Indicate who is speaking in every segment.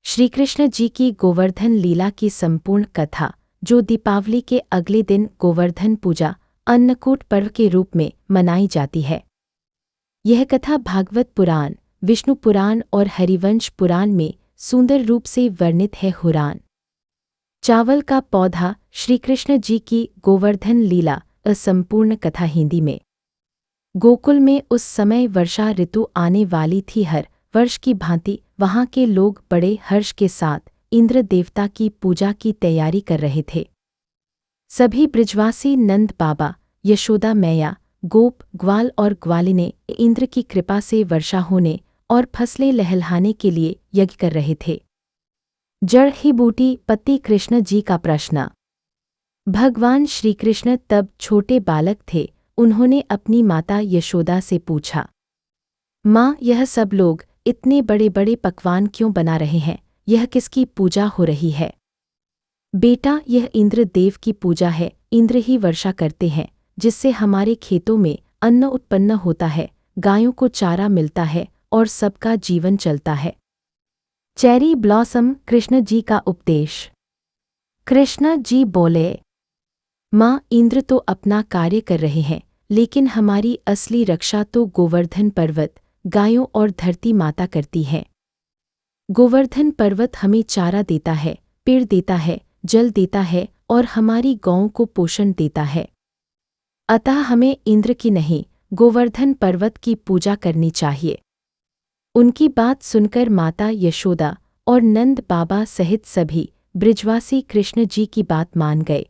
Speaker 1: श्रीकृष्ण जी की गोवर्धन लीला की संपूर्ण कथा, जो दीपावली के अगले दिन गोवर्धन पूजा अन्नकूट पर्व के रूप में मनाई जाती है। यह कथा भागवत पुराण, विष्णु पुराण और हरिवंश पुराण में सुंदर रूप से वर्णित है। हुरान चावल का पौधा श्रीकृष्ण जी की गोवर्धन लीला असंपूर्ण कथा। हिंदी में गोकुल में उस समय वर्षा ऋतु आने वाली थी। हर वर्ष की भांति वहाँ के लोग बड़े हर्ष के साथ इंद्र देवता की पूजा की तैयारी कर रहे थे। सभी ब्रिजवासी नंद बाबा, यशोदा मैया, गोप ग्वाल और ग्वालिने इंद्र की कृपा से वर्षा होने और फसलें लहलहाने के लिए यज्ञ कर रहे थे। जड़ ही बूटी पति कृष्ण जी का प्रश्न। भगवान श्रीकृष्ण तब छोटे बालक थे। उन्होंने अपनी माता यशोदा से पूछा, माँ, यह सब लोग इतने बड़े बड़े पकवान क्यों बना रहे हैं? यह किसकी पूजा हो रही है? बेटा, यह इंद्र देव की पूजा है। इंद्र ही वर्षा करते हैं, जिससे हमारे खेतों में अन्न उत्पन्न होता है, गायों को चारा मिलता है और सबका जीवन चलता है। चेरी ब्लॉसम कृष्ण जी का उपदेश। कृष्ण जी बोले, माँ, इंद्र तो अपना कार्य कर रहे हैं, लेकिन हमारी असली रक्षा तो गोवर्धन पर्वत, गायों और धरती माता करती है। गोवर्धन पर्वत हमें चारा देता है, पेड़ देता है, जल देता है और हमारी गौओं को पोषण देता है। अतः हमें इंद्र की नहीं, गोवर्धन पर्वत की पूजा करनी चाहिए। उनकी बात सुनकर माता यशोदा और नंद बाबा सहित सभी ब्रिजवासी कृष्ण जी की बात मान गए।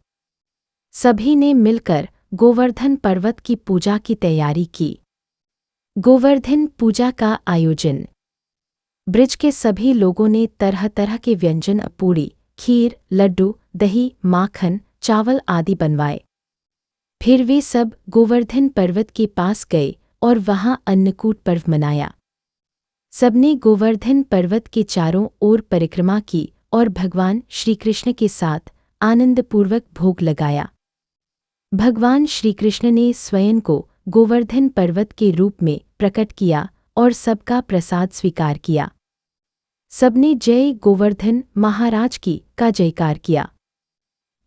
Speaker 1: सभी ने मिलकर गोवर्धन पर्वत की पूजा की तैयारी की। गोवर्धन पूजा का आयोजन। ब्रिज के सभी लोगों ने तरह तरह के व्यंजन, पूड़ी, खीर, लड्डू, दही, माखन, चावल आदि बनवाए। फिर वे सब गोवर्धन पर्वत के पास गए और वहां अन्नकूट पर्व मनाया। सबने गोवर्धन पर्वत के चारों ओर परिक्रमा की और भगवान श्रीकृष्ण के साथ आनंदपूर्वक भोग लगाया। भगवान श्रीकृष्ण ने स्वयं को गोवर्धन पर्वत के रूप में प्रकट किया और सबका प्रसाद स्वीकार किया। सबने जय गोवर्धन महाराज की का जयकार किया।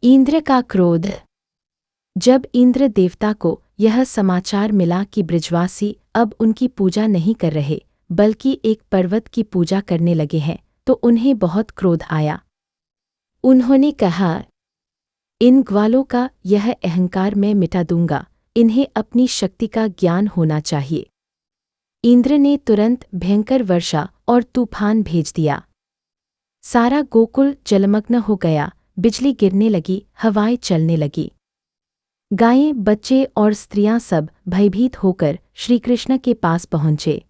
Speaker 1: इंद्र का क्रोध। जब इंद्र देवता को यह समाचार मिला कि ब्रिजवासी अब उनकी पूजा नहीं कर रहे, बल्कि एक पर्वत की पूजा करने लगे हैं, तो उन्हें बहुत क्रोध आया। उन्होंने कहा, इन ग्वालों का यह अहंकार मैं मिटा दूंगा। इन्हें अपनी शक्ति का ज्ञान होना चाहिए। इंद्र ने तुरंत भयंकर वर्षा और तूफान भेज दिया। सारा गोकुल जलमग्न हो गया। बिजली गिरने लगी, हवाएं चलने लगी। गायें, बच्चे और स्त्रियां सब भयभीत होकर श्रीकृष्ण के पास पहुंचे।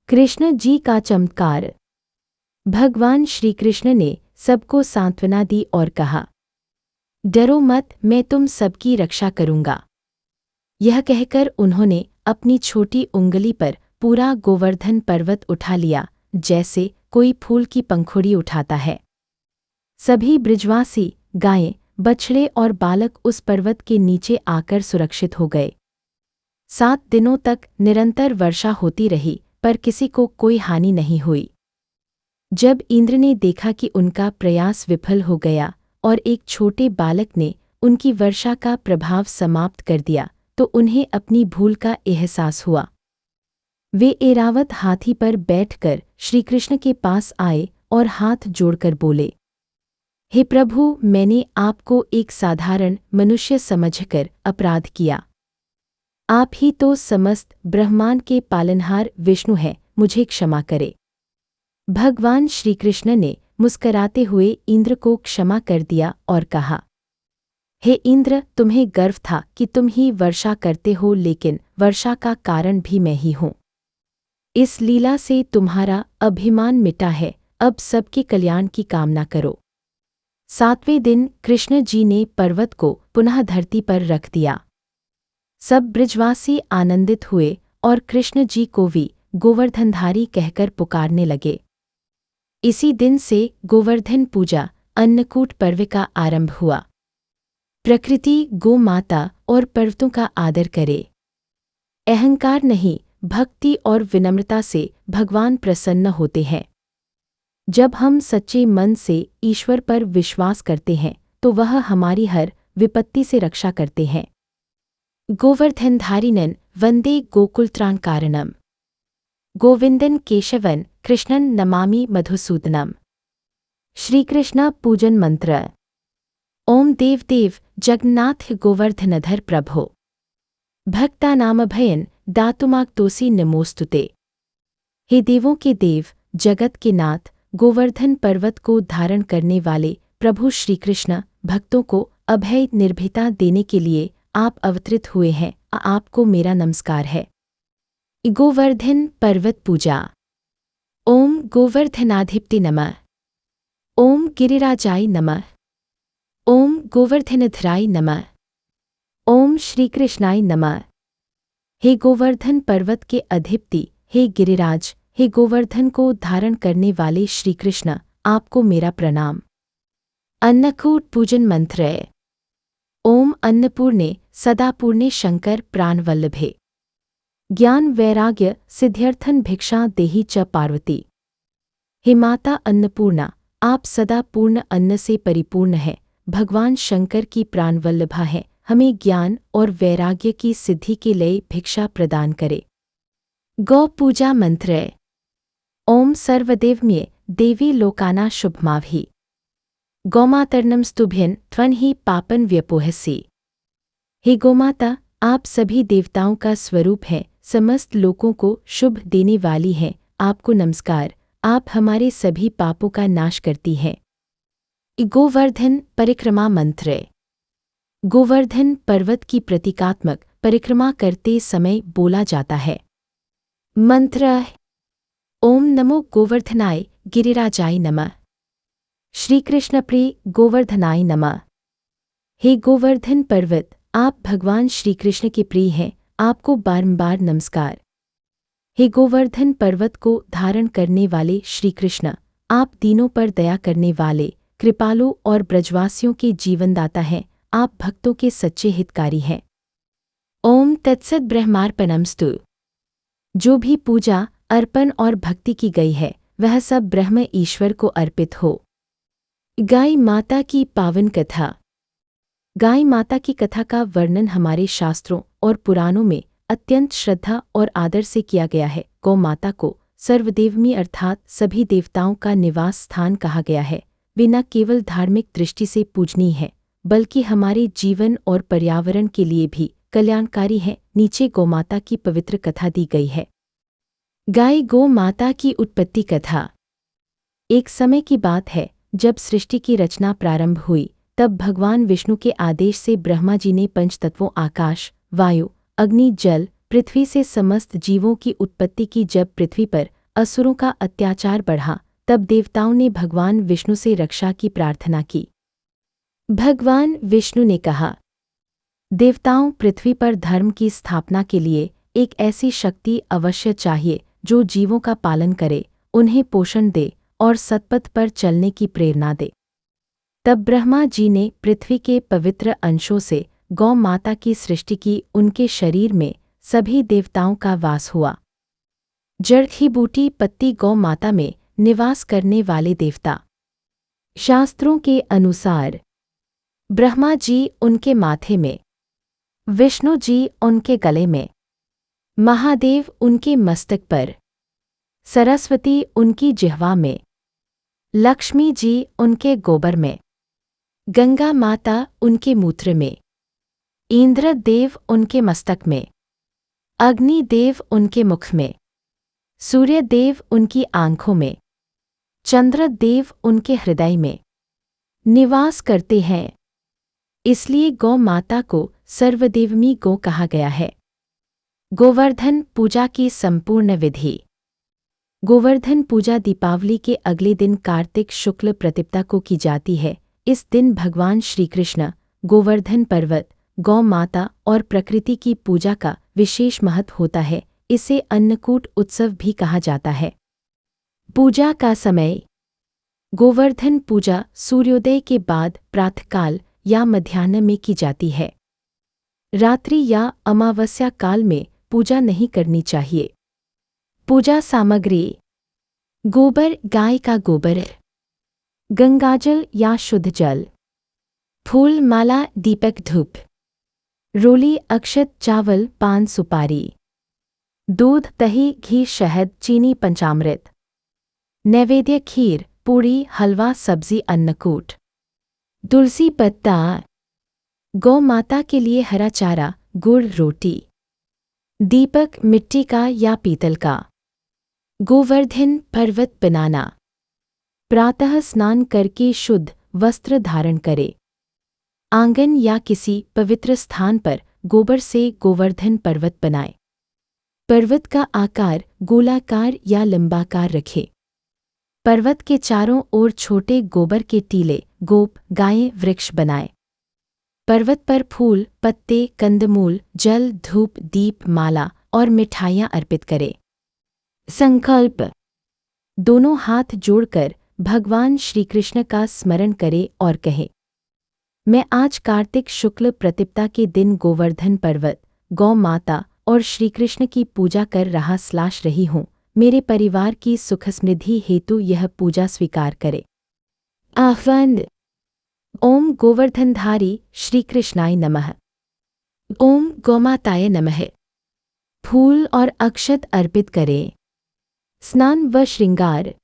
Speaker 1: कृष्ण जी का चमत्कार। भगवान श्रीकृष्ण ने सबको सांत्वना दी और कहा, डरो मत, मैं तुम सबकी रक्षा करूंगा। यह कहकर उन्होंने अपनी छोटी उंगली पर पूरा गोवर्धन पर्वत उठा लिया, जैसे कोई फूल की पंखुड़ी उठाता है। सभी ब्रिजवासी, गायें, बछड़े और बालक उस पर्वत के नीचे आकर सुरक्षित हो गए। 7 दिनों तक निरंतर वर्षा होती रही, पर किसी को कोई हानि नहीं हुई। जब इंद्र ने देखा कि उनका प्रयास विफल हो गया और एक छोटे बालक ने उनकी वर्षा का प्रभाव समाप्त कर दिया, तो उन्हें अपनी भूल का एहसास हुआ। वे ऐरावत हाथी पर बैठकर श्रीकृष्ण के पास आए और हाथ जोड़कर बोले, हे प्रभु, मैंने आपको एक साधारण मनुष्य समझकर अपराध किया। आप ही तो समस्त ब्रह्मांड के पालनहार विष्णु हैं, मुझे क्षमा करे। भगवान श्रीकृष्ण ने मुस्कराते हुए इंद्र को क्षमा कर दिया और कहा, हे इंद्र, तुम्हें गर्व था कि तुम ही वर्षा करते हो, लेकिन वर्षा का कारण भी मैं ही हूँ। इस लीला से तुम्हारा अभिमान मिटा है। अब सबके कल्याण की कामना करो। 7वें दिन कृष्ण जी ने पर्वत को पुनः धरती पर रख दिया। सब ब्रिजवासी आनंदित हुए और कृष्ण जी को भी गोवर्धनधारी कहकर पुकारने लगे। इसी दिन से गोवर्धन पूजा अन्नकूट पर्व का आरंभ हुआ। प्रकृति, गो माता और पर्वतों का आदर करे। अहंकार नहीं, भक्ति और विनम्रता से भगवान प्रसन्न होते हैं। जब हम सच्चे मन से ईश्वर पर विश्वास करते हैं तो वह हमारी हर विपत्ति से रक्षा करते हैं। गोवर्धनधारिणं वंदे गोकुलत्राणकारणं गोविंदन केशवन कृष्णन नमामि मधुसूदनम। श्रीकृष्ण पूजन मंत्र। ओम देव देव जगन्नाथ गोवर्धनधर प्रभो भक्तानामभयं दातुमागतोऽसि नमोस्तुते। हे देवों के देव, जगत के नाथ, गोवर्धन पर्वत को धारण करने वाले प्रभु श्रीकृष्ण, भक्तों को अभय निर्भीता देने के लिए आप अवतरित हुए हैं। आपको मेरा नमस्कार है। गोवर्धन पर्वत पूजा। ओम गोवर्धनाधिपति नमः। ओम गिरिराजाय नमः। ओम गोवर्धनधराय नमः। ओम श्रीकृष्णाय नमः। हे गोवर्धन पर्वत के अधिपति, हे गिरिराज, हे गोवर्धन को धारण करने वाले श्रीकृष्ण, आपको मेरा प्रणाम। अन्नकूट पूजन मंत्र। ओम अन्नपूर्णे सदापूर्णे शंकर प्राणवल्लभे ज्ञान वैराग्य सिद्ध्यर्थन भिक्षा देहि च पार्वती। हे माता अन्नपूर्णा, आप सदा पूर्ण अन्न से परिपूर्ण है, भगवान शंकर की प्राणवल्लभा है। हमें ज्ञान और वैराग्य की सिद्धि के लिए भिक्षा प्रदान करे। गौ पूजा मंत्र। ओम सर्वदेवम्ये देवी लोकाना शुभमाभि गौमातर्नम स्तुभ्यन त्वं ही पापन व्यपोहसि। हे गोमाता, आप सभी देवताओं का स्वरूप हैं, समस्त लोकों को शुभ देने वाली हैं। आपको नमस्कार। आप हमारे सभी पापों का नाश करती हैं। गोवर्धन परिक्रमा मंत्र। गोवर्धन पर्वत की प्रतीकात्मक परिक्रमा करते समय बोला जाता है। मंत्र। ओम नमो गोवर्धनाय गिरिराजाय नमः। श्रीकृष्ण प्रिय गोवर्धनाय नमः। हे गोवर्धन पर्वत, आप भगवान श्रीकृष्ण के प्रिय हैं। आपको बारंबार नमस्कार। हे गोवर्धन पर्वत को धारण करने वाले श्रीकृष्ण, आप दीनों पर दया करने वाले कृपालु और ब्रजवासियों के जीवनदाता हैं। आप भक्तों के सच्चे हितकारी हैं। ओम तत्सत ब्रह्मार्पणमस्तु। जो भी पूजा, अर्पण और भक्ति की गई है वह सब ब्रह्म ईश्वर को अर्पित हो। गाय माता की पावन कथा। गाय माता की कथा का वर्णन हमारे शास्त्रों और पुराणों में अत्यंत श्रद्धा और आदर से किया गया है। गौ माता को सर्वदेवमी अर्थात सभी देवताओं का निवास स्थान कहा गया है। वे न केवल धार्मिक दृष्टि से पूजनीय है बल्कि हमारे जीवन और पर्यावरण के लिए भी कल्याणकारी है। नीचे गौमाता की पवित्र कथा दी गई है। गाय गौ माता की उत्पत्ति कथा। एक समय की बात है जब सृष्टि की रचना प्रारंभ हुई, तब भगवान विष्णु के आदेश से ब्रह्मा जी ने पंचतत्वों आकाश, वायु, अग्नि, जल, पृथ्वी से समस्त जीवों की उत्पत्ति की। जब पृथ्वी पर असुरों का अत्याचार बढ़ा तब देवताओं ने भगवान विष्णु से रक्षा की प्रार्थना की। भगवान विष्णु ने कहा, देवताओं, पृथ्वी पर धर्म की स्थापना के लिए एक ऐसी शक्ति अवश्य चाहिए जो जीवों का पालन करे, उन्हें पोषण दे और सत्पथ पर चलने की प्रेरणा दे। तब ब्रह्मा जी ने पृथ्वी के पवित्र अंशों से गौ माता की सृष्टि की। उनके शरीर में सभी देवताओं का वास हुआ। जड़ बूटी पत्ती गौ माता में निवास करने वाले देवता। शास्त्रों के अनुसार ब्रह्मा जी उनके माथे में, विष्णु जी उनके गले में, महादेव उनके मस्तक पर, सरस्वती उनकी जिह्वा में, लक्ष्मी जी उनके गोबर में, गंगा माता उनके मूत्र में, इंद्र देव उनके मस्तक में, अग्नि देव उनके मुख में, सूर्य देव उनकी आंखों में, चंद्र देव उनके हृदय में निवास करते हैं। इसलिए गौ माता को सर्वदेवमी गौ कहा गया है। गोवर्धन पूजा की संपूर्ण विधि। गोवर्धन पूजा दीपावली के अगले दिन कार्तिक शुक्ल प्रतिपदा को की जाती है। इस दिन भगवान श्रीकृष्ण, गोवर्धन पर्वत, गौ माता और प्रकृति की पूजा का विशेष महत्व होता है। इसे अन्नकूट उत्सव भी कहा जाता है। पूजा का समय। गोवर्धन पूजा सूर्योदय के बाद प्रातःकाल या मध्याह्न में की जाती है। रात्रि या अमावस्या काल में पूजा नहीं करनी चाहिए। पूजा सामग्री। गोबर गाय का गोबर, गंगाजल या शुद्ध जल, फूल माला दीपक धूप, रोली अक्षत चावल पान सुपारी, दूध दही घी शहद चीनी पंचामृत, नैवेद्य खीर पूड़ी हलवा सब्जी अन्नकूट, तुलसी पत्ता, गौ माता के लिए हरा चारा गुड़ रोटी, दीपक मिट्टी का या पीतल का, गोवर्धन पर्वत बनाना, प्रातः स्नान करके शुद्ध वस्त्र धारण करे, आंगन या किसी पवित्र स्थान पर गोबर से गोवर्धन पर्वत बनाए, पर्वत का आकार गोलाकार या लंबाकार रखे, पर्वत के चारों ओर छोटे गोबर के टीले गोप गायें वृक्ष बनाए, पर्वत पर फूल पत्ते कंदमूल जल धूप दीप माला और मिठाइयाँ अर्पित करे। संकल्प, दोनों हाथ जोड़कर भगवान श्री कृष्ण का स्मरण करे और कहे, मैं आज कार्तिक शुक्ल प्रतिपदा के दिन गोवर्धन पर्वत गौ माता और श्री कृष्ण की पूजा कर रही हूँ। मेरे परिवार की सुख समृद्धि हेतु यह पूजा स्वीकार करे। आह्वान, ओम गोवर्धनधारी श्री कृष्णाय नमः, ओम गौमाताय नमः। फूल और अक्षत अर्पित करें। स्नान व श्रृंगार,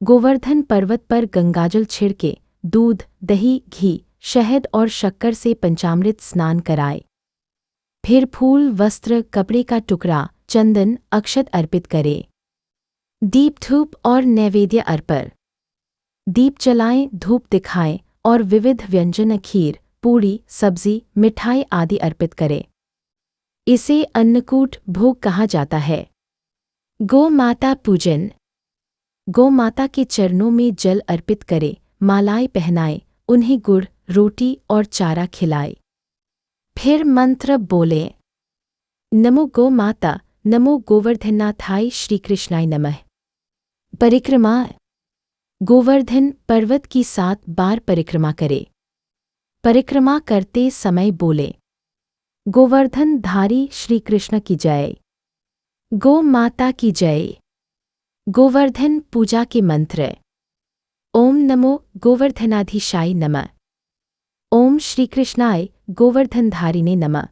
Speaker 1: गोवर्धन पर्वत पर गंगाजल छिड़के दूध दही घी शहद और शक्कर से पंचामृत स्नान कराए। फिर फूल वस्त्र कपड़े का टुकड़ा चंदन अक्षत अर्पित करे। दीप धूप और नैवेद्य अर्पण, दीप जलाएं धूप दिखाएं और विविध व्यंजन खीर पूड़ी सब्जी मिठाई आदि अर्पित करें। इसे अन्नकूट भोग कहा जाता है। गौ माता पूजन, गौ माता के चरणों में जल अर्पित करे मालाएं पहनाए उन्हें गुड़ रोटी और चारा खिलाए। फिर मंत्र बोले, नमो गौ माता नमो गोवर्धनाथाय श्री कृष्णाय नमः। परिक्रमा, गोवर्धन पर्वत की 7 बार परिक्रमा करे। परिक्रमा करते समय बोले, गोवर्धन धारी श्री कृष्ण की जय, गौ माता की जय। गोवर्धन पूजा के मंत्र, ओम नमो गोवर्धनाधीशाय नमः, ओम श्री कृष्णाय गोवर्धनधारिणे नमः,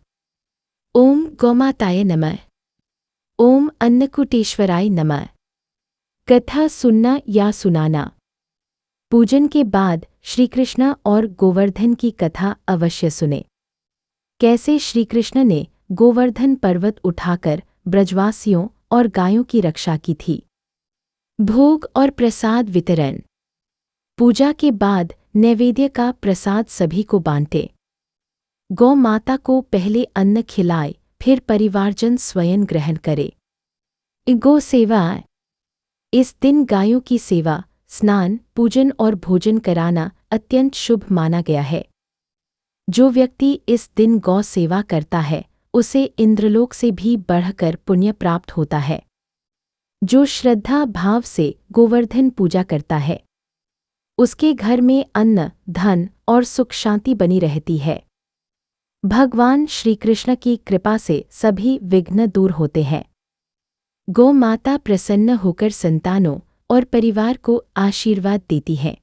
Speaker 1: ओम गौमाताय नमः, ओम अन्नकूटेश्वराय नमः। कथा सुनना या सुनाना, पूजन के बाद श्री कृष्ण और गोवर्धन की कथा अवश्य सुने। कैसे श्री कृष्ण ने गोवर्धन पर्वत उठाकर ब्रजवासियों और गायों की रक्षा की थी। भोग और प्रसाद वितरण, पूजा के बाद नैवेद्य का प्रसाद सभी को बांटे। गौ माता को पहले अन्न खिलाए फिर परिवारजन स्वयं ग्रहण करे। गौ सेवा, इस दिन गायों की सेवा स्नान पूजन और भोजन कराना अत्यंत शुभ माना गया है। जो व्यक्ति इस दिन गौ सेवा करता है उसे इंद्रलोक से भी बढ़कर पुण्य प्राप्त होता है। जो श्रद्धा भाव से गोवर्धन पूजा करता है उसके घर में अन्न धन और सुख शांति बनी रहती है। भगवान श्री कृष्ण की कृपा से सभी विघ्न दूर होते हैं। गौ माता प्रसन्न होकर संतानों और परिवार को आशीर्वाद देती है।